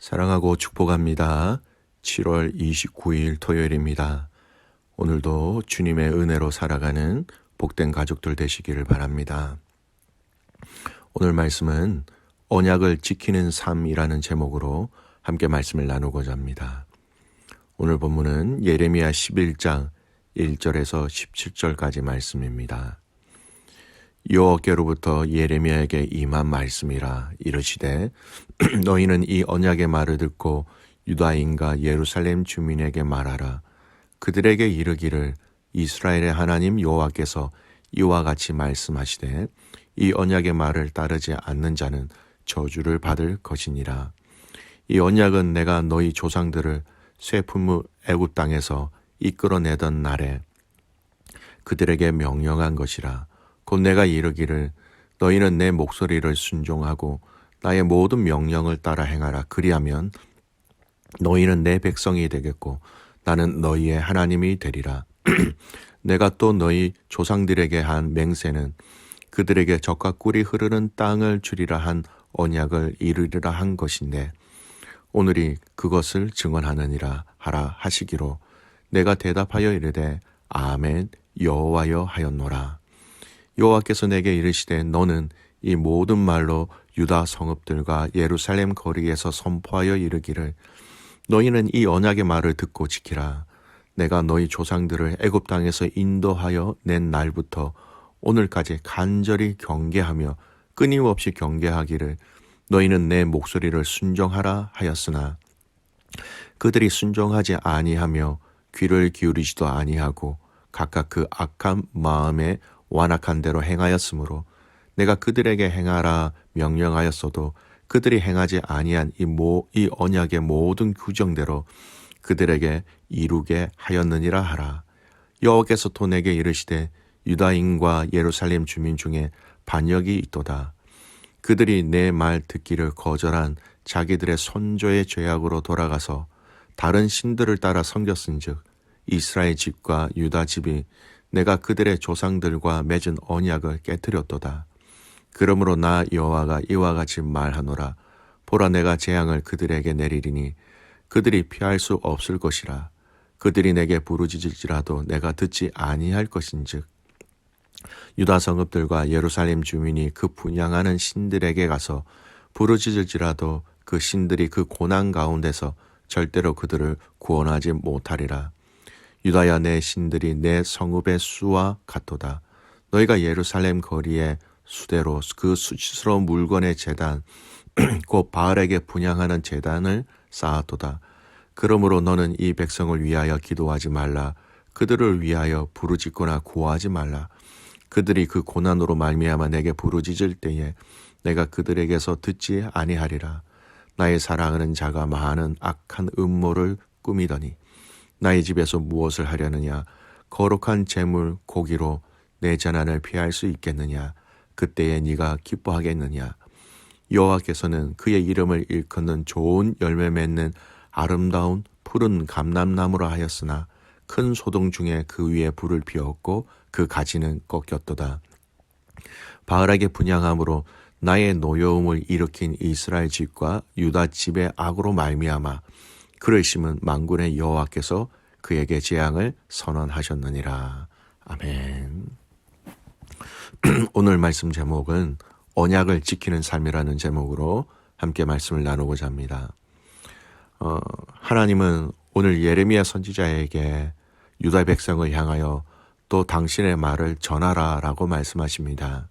사랑하고 축복합니다. 7월 29일 토요일입니다. 오늘도 주님의 은혜로 살아가는 복된 가족들 되시기를 바랍니다. 오늘 말씀은 언약을 지키는 삶이라는 제목으로 함께 말씀을 나누고자 합니다. 오늘 본문은 예레미야 11장 1절에서 17절까지 말씀입니다. 여호와께로부터 예레미야에게 임한 말씀이라 이르시되 너희는 이 언약의 말을 듣고 유다인과 예루살렘 주민에게 말하라. 그들에게 이르기를 이스라엘의 하나님 여호와께서 이와 같이 말씀하시되 이 언약의 말을 따르지 않는 자는 저주를 받을 것이니라. 이 언약은 내가 너희 조상들을 쇠품무 애굽 땅에서 이끌어내던 날에 그들에게 명령한 것이라. 곧 내가 이르기를 너희는 내 목소리를 순종하고 나의 모든 명령을 따라 행하라. 그리하면 너희는 내 백성이 되겠고 나는 너희의 하나님이 되리라. 내가 또 너희 조상들에게 한 맹세는 그들에게 젖과 꿀이 흐르는 땅을 주리라 한 언약을 이루리라 한 것인데 오늘이 그것을 증언하느니라 하라 하시기로 내가 대답하여 이르되 아멘 여호와여 하였노라. 여호와께서 내게 이르시되 너는 이 모든 말로 유다 성읍들과 예루살렘 거리에서 선포하여 이르기를 너희는 이 언약의 말을 듣고 지키라. 내가 너희 조상들을 애굽 땅에서 인도하여 낸 날부터 오늘까지 간절히 경계하며 끊임없이 경계하기를 너희는 내 목소리를 순종하라 하였으나 그들이 순종하지 아니하며 귀를 기울이지도 아니하고 각각 그 악한 마음에 완악한 대로 행하였으므로 내가 그들에게 행하라 명령하였어도 그들이 행하지 아니한 이 언약의 모든 규정대로 그들에게 이루게 하였느니라 하라. 여호와께서 또 내게 이르시되 유다인과 예루살렘 주민 중에 반역이 있도다. 그들이 내 말 듣기를 거절한 자기들의 선조의 죄악으로 돌아가서 다른 신들을 따라 섬겼은즉 이스라엘 집과 유다 집이 내가 그들의 조상들과 맺은 언약을 깨뜨렸도다. 그러므로 나 여호와가 이와 같이 말하노라. 보라 내가 재앙을 그들에게 내리리니 그들이 피할 수 없을 것이라. 그들이 내게 부르짖을지라도 내가 듣지 아니할 것인즉 유다 성읍들과 예루살렘 주민이 그 분향하는 신들에게 가서 부르짖을지라도 그 신들이 그 고난 가운데서 절대로 그들을 구원하지 못하리라. 유다야 내 신들이 내 성읍의 수와 같도다. 너희가 예루살렘 거리에 수대로 그 수치스러운 물건의 제단 곧 바알에게 분향하는 제단을 쌓았도다. 그러므로 너는 이 백성을 위하여 기도하지 말라. 그들을 위하여 부르짖거나 구하지 말라. 그들이 그 고난으로 말미암아 내게 부르짖을 때에 내가 그들에게서 듣지 아니하리라. 나의 사랑하는 자가 많은 악한 음모를 꾸미더니 나의 집에서 무엇을 하려느냐? 거룩한 재물 고기로 내 재난을 피할 수 있겠느냐? 그때에 네가 기뻐하겠느냐? 여호와께서는 그의 이름을 일컫는 좋은 열매 맺는 아름다운 푸른 감람나무라 하였으나 큰 소동 중에 그 위에 불을 피웠고 그 가지는 꺾였도다. 바알에게 분향함으로 나의 노여움을 일으킨 이스라엘 집과 유다 집의 악으로 말미암아 그를 심은 만군의 여호와께서 그에게 재앙을 선언하셨느니라. 아멘. 오늘 말씀 제목은 언약을 지키는 삶이라는 제목으로 함께 말씀을 나누고자 합니다. 하나님은 오늘 예레미야 선지자에게 유다 백성을 향하여 또 당신의 말을 전하라라고 말씀하십니다.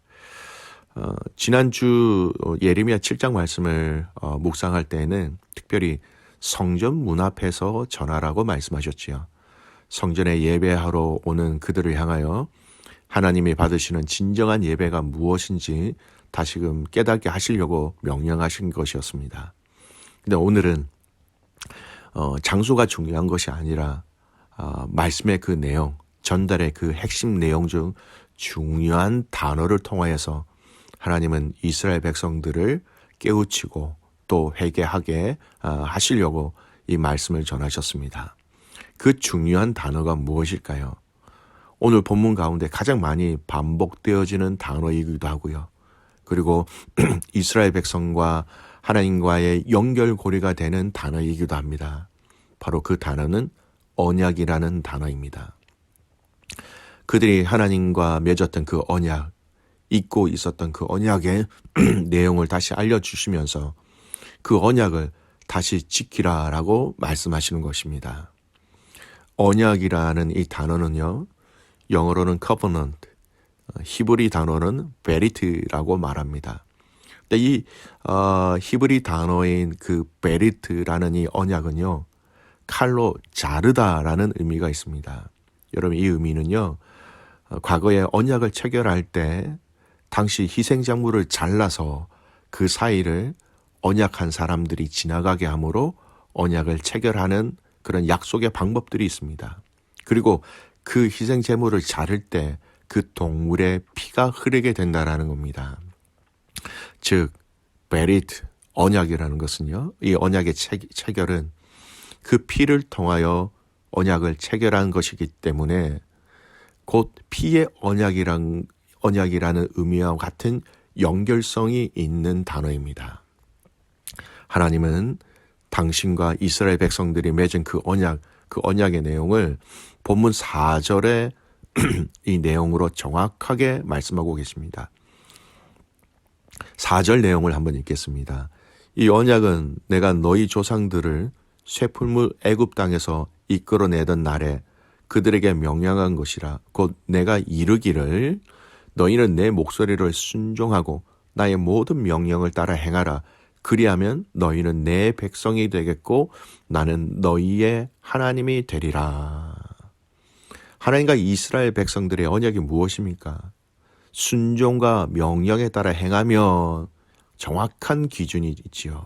지난주 예레미야 7장 말씀을 묵상할 때에는 특별히 성전 문 앞에서 전하라고 말씀하셨지요. 성전에 예배하러 오는 그들을 향하여 하나님이 받으시는 진정한 예배가 무엇인지 다시금 깨닫게 하시려고 명령하신 것이었습니다. 근데 오늘은 장소가 중요한 것이 아니라 말씀의 그 내용, 전달의 그 핵심 내용 중 중요한 단어를 통하여서 하나님은 이스라엘 백성들을 깨우치고 또 회개하게 하시려고 이 말씀을 전하셨습니다. 그 중요한 단어가 무엇일까요? 오늘 본문 가운데 가장 많이 반복되어지는 단어이기도 하고요. 그리고 이스라엘 백성과 하나님과의 연결고리가 되는 단어이기도 합니다. 바로 그 단어는 언약이라는 단어입니다. 그들이 하나님과 맺었던 그 언약, 잊고 있었던 그 언약의 내용을 다시 알려주시면서 그 언약을 다시 지키라라고 말씀하시는 것입니다. 언약이라는 이 단어는요, 영어로는 covenant, 히브리 단어는 베리트라고 말합니다. 근데 이 히브리 단어인 그 베리트라는 이 언약은요, 칼로 자르다라는 의미가 있습니다. 여러분, 이 의미는요, 과거에 언약을 체결할 때 당시 희생작물을 잘라서 그 사이를 언약한 사람들이 지나가게 함으로 언약을 체결하는 그런 약속의 방법들이 있습니다. 그리고 그 희생제물을 자를 때 그 동물의 피가 흐르게 된다라는 겁니다. 즉, 베리트, 언약이라는 것은요, 이 언약의 체결은 그 피를 통하여 언약을 체결한 것이기 때문에 곧 피의 언약이라는 의미와 같은 연결성이 있는 단어입니다. 하나님은 당신과 이스라엘 백성들이 맺은 그 언약의 내용을 본문 4절에 이 내용으로 정확하게 말씀하고 계십니다. 4절 내용을 한번 읽겠습니다. 이 언약은 내가 너희 조상들을 쇠풀물 애굽 땅에서 이끌어내던 날에 그들에게 명령한 것이라. 곧 내가 이르기를 너희는 내 목소리를 순종하고 나의 모든 명령을 따라 행하라. 그리하면 너희는 내 백성이 되겠고 나는 너희의 하나님이 되리라. 하나님과 이스라엘 백성들의 언약이 무엇입니까? 순종과 명령에 따라 행하면 정확한 기준이 있지요.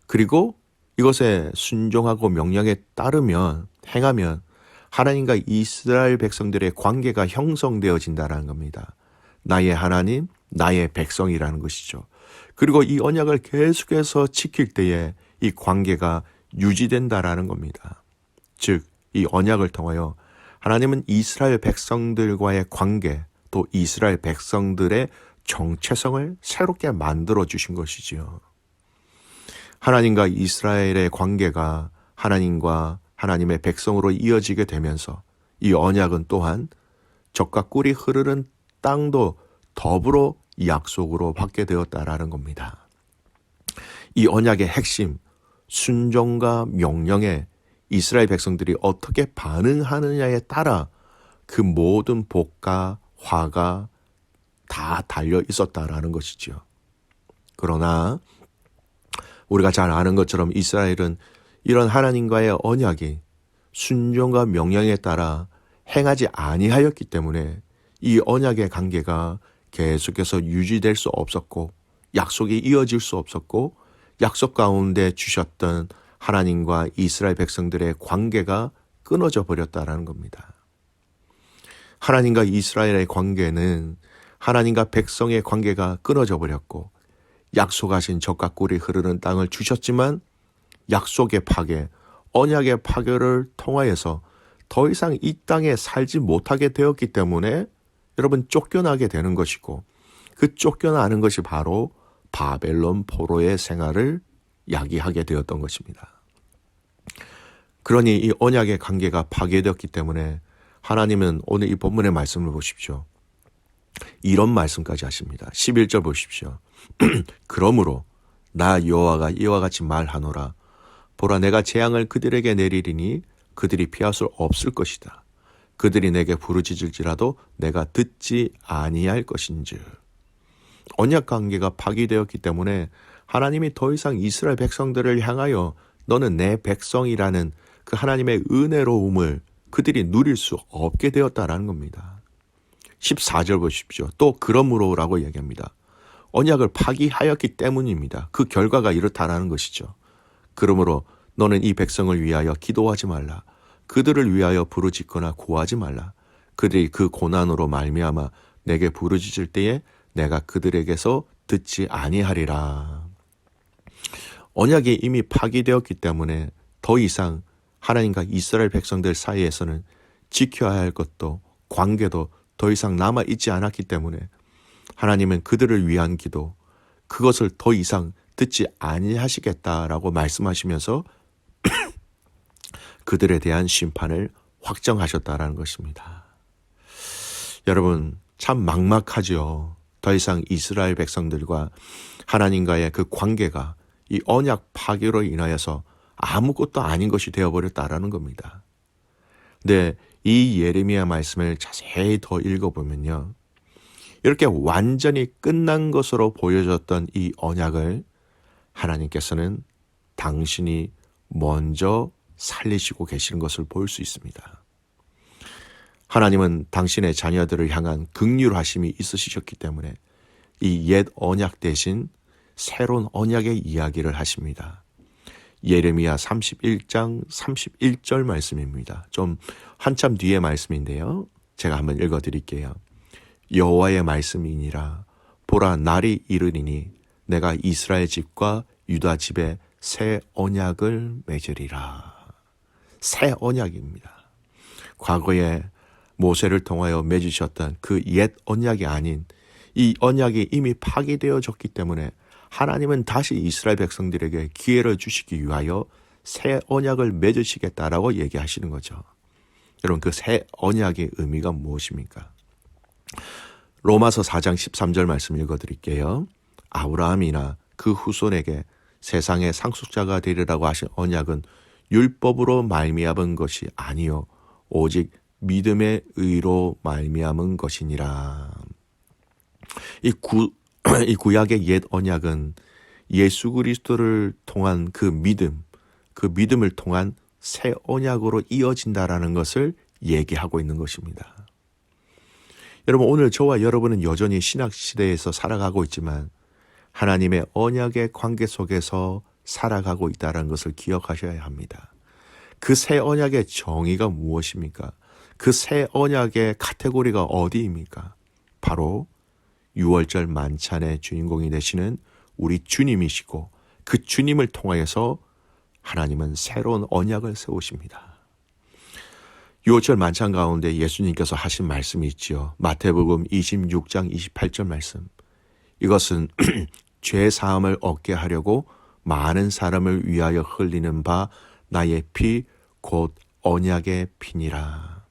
그리고 이것에 순종하고 명령에 따르면, 행하면 하나님과 이스라엘 백성들의 관계가 형성되어진다는 겁니다. 나의 하나님, 나의 백성이라는 것이죠. 그리고 이 언약을 계속해서 지킬 때에 이 관계가 유지된다라는 겁니다. 즉, 이 언약을 통하여 하나님은 이스라엘 백성들과의 관계, 또 이스라엘 백성들의 정체성을 새롭게 만들어 주신 것이지요. 하나님과 이스라엘의 관계가 하나님과 하나님의 백성으로 이어지게 되면서 이 언약은 또한 젖과 꿀이 흐르는 땅도 더불어 약속으로 받게 되었다라는 겁니다. 이 언약의 핵심, 순종과 명령에 이스라엘 백성들이 어떻게 반응하느냐에 따라 그 모든 복과 화가 다 달려 있었다라는 것이죠. 그러나 우리가 잘 아는 것처럼 이스라엘은 이런 하나님과의 언약이 순종과 명령에 따라 행하지 아니하였기 때문에 이 언약의 관계가 계속해서 유지될 수 없었고 약속이 이어질 수 없었고 약속 가운데 주셨던 하나님과 이스라엘 백성들의 관계가 끊어져 버렸다라는 겁니다. 하나님과 이스라엘의 관계는 하나님과 백성의 관계가 끊어져 버렸고 약속하신 젖과 꿀이 흐르는 땅을 주셨지만 약속의 파괴, 언약의 파괴를 통하여서 더 이상 이 땅에 살지 못하게 되었기 때문에 여러분 쫓겨나게 되는 것이고 그 쫓겨나는 것이 바로 바벨론 포로의 생활을 야기하게 되었던 것입니다. 그러니 이 언약의 관계가 파괴되었기 때문에 하나님은 오늘 이 본문의 말씀을 보십시오. 이런 말씀까지 하십니다. 11절 보십시오. 그러므로 나 여호와가 이와 같이 말하노라. 보라, 내가 재앙을 그들에게 내리리니 그들이 피할 수 없을 것이다. 그들이 내게 부르짖을지라도 내가 듣지 아니할 것인즉. 언약 관계가 파괴되었기 때문에 하나님이 더 이상 이스라엘 백성들을 향하여 너는 내 백성이라는 그 하나님의 은혜로움을 그들이 누릴 수 없게 되었다라는 겁니다. 14절 보십시오. 또 그러므로라고 얘기합니다. 언약을 파기하였기 때문입니다. 그 결과가 이렇다라는 것이죠. 그러므로 너는 이 백성을 위하여 기도하지 말라. 그들을 위하여 부르짖거나 구하지 말라. 그들이 그 고난으로 말미암아 내게 부르짖을 때에 내가 그들에게서 듣지 아니하리라. 언약이 이미 파기되었기 때문에 더 이상 하나님과 이스라엘 백성들 사이에서는 지켜야 할 것도 관계도 더 이상 남아있지 않았기 때문에 하나님은 그들을 위한 기도, 그것을 더 이상 듣지 아니하시겠다라고 말씀하시면서 그들에 대한 심판을 확정하셨다라는 것입니다. 여러분, 참 막막하죠. 더 이상 이스라엘 백성들과 하나님과의 그 관계가 이 언약 파괴로 인하여서 아무것도 아닌 것이 되어버렸다라는 겁니다. 근데 이 예레미야 말씀을 자세히 더 읽어보면요, 이렇게 완전히 끝난 것으로 보여졌던 이 언약을 하나님께서는 당신이 먼저 살리시고 계시는 것을 볼 수 있습니다. 하나님은 당신의 자녀들을 향한 긍휼하심이 있으셨기 때문에 이 옛 언약 대신 새로운 언약의 이야기를 하십니다. 예레미야 31장 31절 말씀입니다. 좀 한참 뒤의 말씀인데요, 제가 한번 읽어드릴게요. 여호와의 말씀이니라. 보라, 날이 이르리니 내가 이스라엘 집과 유다 집에 새 언약을 맺으리라. 새 언약입니다. 과거에 모세를 통하여 맺으셨던 그 옛 언약이 아닌 이 언약이 이미 파기되어졌기 때문에 하나님은 다시 이스라엘 백성들에게 기회를 주시기 위하여 새 언약을 맺으시겠다라고 얘기하시는 거죠. 여러분, 그 새 언약의 의미가 무엇입니까? 로마서 4장 13절 말씀 읽어드릴게요. 아브라함이나 그 후손에게 세상의 상속자가 되리라고 하신 언약은 율법으로 말미암은 것이 아니요 오직 믿음의 의로 말미암은 것이니라. 이 구약의 옛 언약은 예수 그리스도를 통한 그 믿음을 통한 새 언약으로 이어진다라는 것을 얘기하고 있는 것입니다. 여러분, 오늘 저와 여러분은 여전히 신약 시대에서 살아가고 있지만 하나님의 언약의 관계 속에서 살아가고 있다는 것을 기억하셔야 합니다. 그 새 언약의 정의가 무엇입니까? 그 새 언약의 카테고리가 어디입니까? 바로 유월절 만찬의 주인공이 되시는 우리 주님이시고, 그 주님을 통하여서 하나님은 새로운 언약을 세우십니다. 유월절 만찬 가운데 예수님께서 하신 말씀이 있지요. 마태복음 26장 28절 말씀. 이것은 죄 사함을 얻게 하려고 많은 사람을 위하여 흘리는 바 나의 피 곧 언약의 피니라.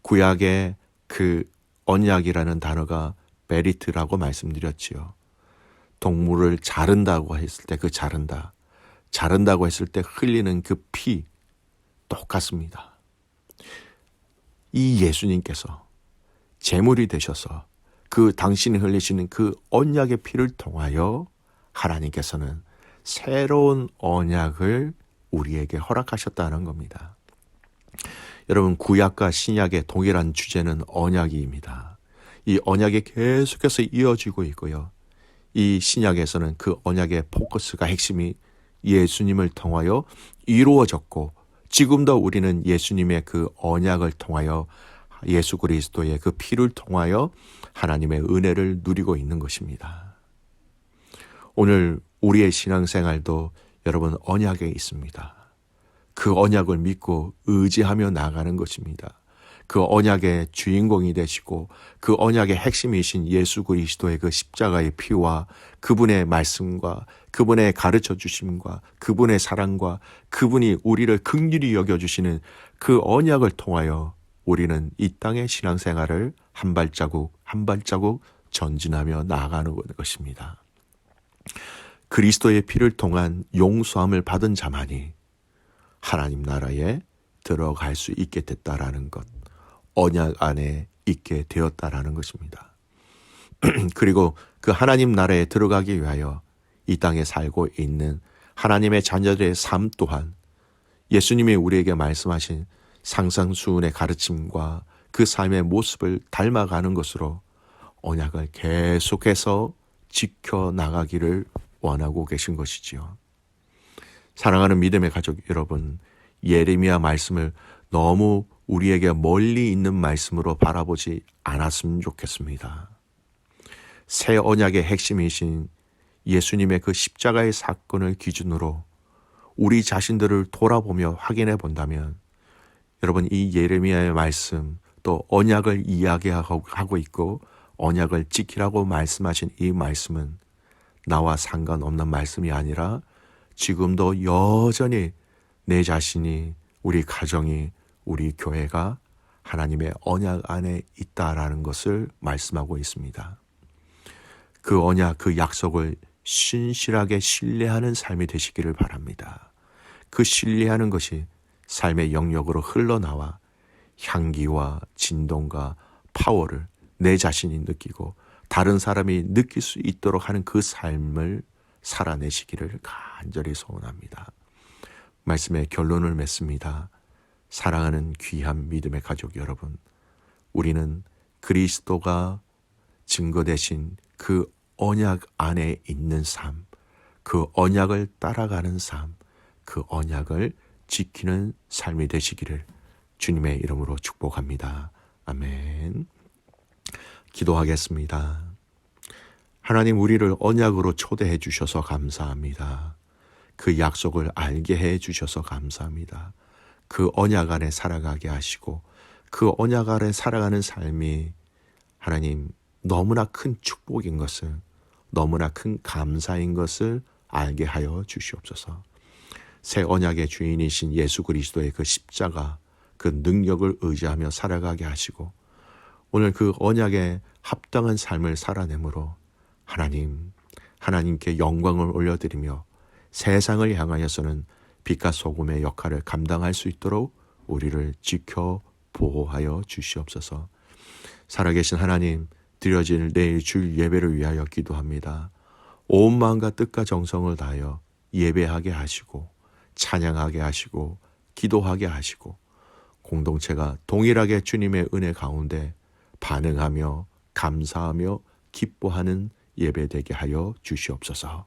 구약의 그 언약이라는 단어가 베리트라고 말씀드렸지요. 동물을 자른다고 했을 때 그 자른다고 했을 때 흘리는 그 피 똑같습니다. 이 예수님께서 제물이 되셔서 그 당신이 흘리시는 그 언약의 피를 통하여 하나님께서는 새로운 언약을 우리에게 허락하셨다는 겁니다. 여러분, 구약과 신약의 동일한 주제는 언약입니다. 이 언약이 계속해서 이어지고 있고요. 이 신약에서는 그 언약의 포커스가 핵심이 예수님을 통하여 이루어졌고, 지금도 우리는 예수님의 그 언약을 통하여 예수 그리스도의 그 피를 통하여 하나님의 은혜를 누리고 있는 것입니다. 오늘 우리의 신앙생활도 여러분 언약에 있습니다. 그 언약을 믿고 의지하며 나가는 것입니다. 그 언약의 주인공이 되시고 그 언약의 핵심이신 예수 그리스도의 그 십자가의 피와 그분의 말씀과 그분의 가르쳐 주심과 그분의 사랑과 그분이 우리를 긍휼히 여겨주시는 그 언약을 통하여 우리는 이 땅의 신앙생활을 한 발자국 한 발자국 전진하며 나아가는 것입니다. 그리스도의 피를 통한 용서함을 받은 자만이 하나님 나라에 들어갈 수 있게 됐다라는 것, 언약 안에 있게 되었다라는 것입니다. 그리고 그 하나님 나라에 들어가기 위하여 이 땅에 살고 있는 하나님의 자녀들의 삶 또한 예수님이 우리에게 말씀하신 상상수훈의 가르침과 그 삶의 모습을 닮아가는 것으로 언약을 계속해서 지켜나가기를 원하고 계신 것이지요. 사랑하는 믿음의 가족 여러분, 예레미야 말씀을 너무 우리에게 멀리 있는 말씀으로 바라보지 않았으면 좋겠습니다. 새 언약의 핵심이신 예수님의 그 십자가의 사건을 기준으로 우리 자신들을 돌아보며 확인해 본다면 여러분, 이 예레미야의 말씀 또 언약을 이야기하고 있고 언약을 지키라고 말씀하신 이 말씀은 나와 상관없는 말씀이 아니라 지금도 여전히 내 자신이, 우리 가정이, 우리 교회가 하나님의 언약 안에 있다라는 것을 말씀하고 있습니다. 그 언약, 그 약속을 신실하게 신뢰하는 삶이 되시기를 바랍니다. 그 신뢰하는 것이 삶의 영역으로 흘러나와 향기와 진동과 파워를 내 자신이 느끼고 다른 사람이 느낄 수 있도록 하는 그 삶을 살아내시기를 간절히 소원합니다. 말씀의 결론을 맺습니다. 사랑하는 귀한 믿음의 가족 여러분, 우리는 그리스도가 증거되신 그 언약 안에 있는 삶, 그 언약을 따라가는 삶, 그 언약을 지키는 삶이 되시기를 주님의 이름으로 축복합니다. 아멘. 기도하겠습니다. 하나님, 우리를 언약으로 초대해 주셔서 감사합니다. 그 약속을 알게 해 주셔서 감사합니다. 그 언약 안에 살아가게 하시고 그 언약 아래 살아가는 삶이 하나님 너무나 큰 축복인 것을, 너무나 큰 감사인 것을 알게 하여 주시옵소서. 새 언약의 주인이신 예수 그리스도의 그 십자가, 그 능력을 의지하며 살아가게 하시고 오늘 그 언약에 합당한 삶을 살아내므로 하나님께 영광을 올려드리며 세상을 향하여서는 빛과 소금의 역할을 감당할 수 있도록 우리를 지켜 보호하여 주시옵소서. 살아계신 하나님, 드려질 내일 주일 예배를 위하여 기도합니다. 온 마음과 뜻과 정성을 다하여 예배하게 하시고 찬양하게 하시고 기도하게 하시고 공동체가 동일하게 주님의 은혜 가운데 반응하며 감사하며 기뻐하는 예배되게 하여 주시옵소서.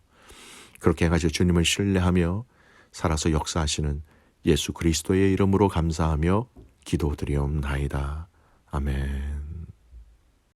그렇게 해가지고 주님을 신뢰하며 살아서 역사하시는 예수 그리스도의 이름으로 감사하며 기도드리옵나이다. 아멘.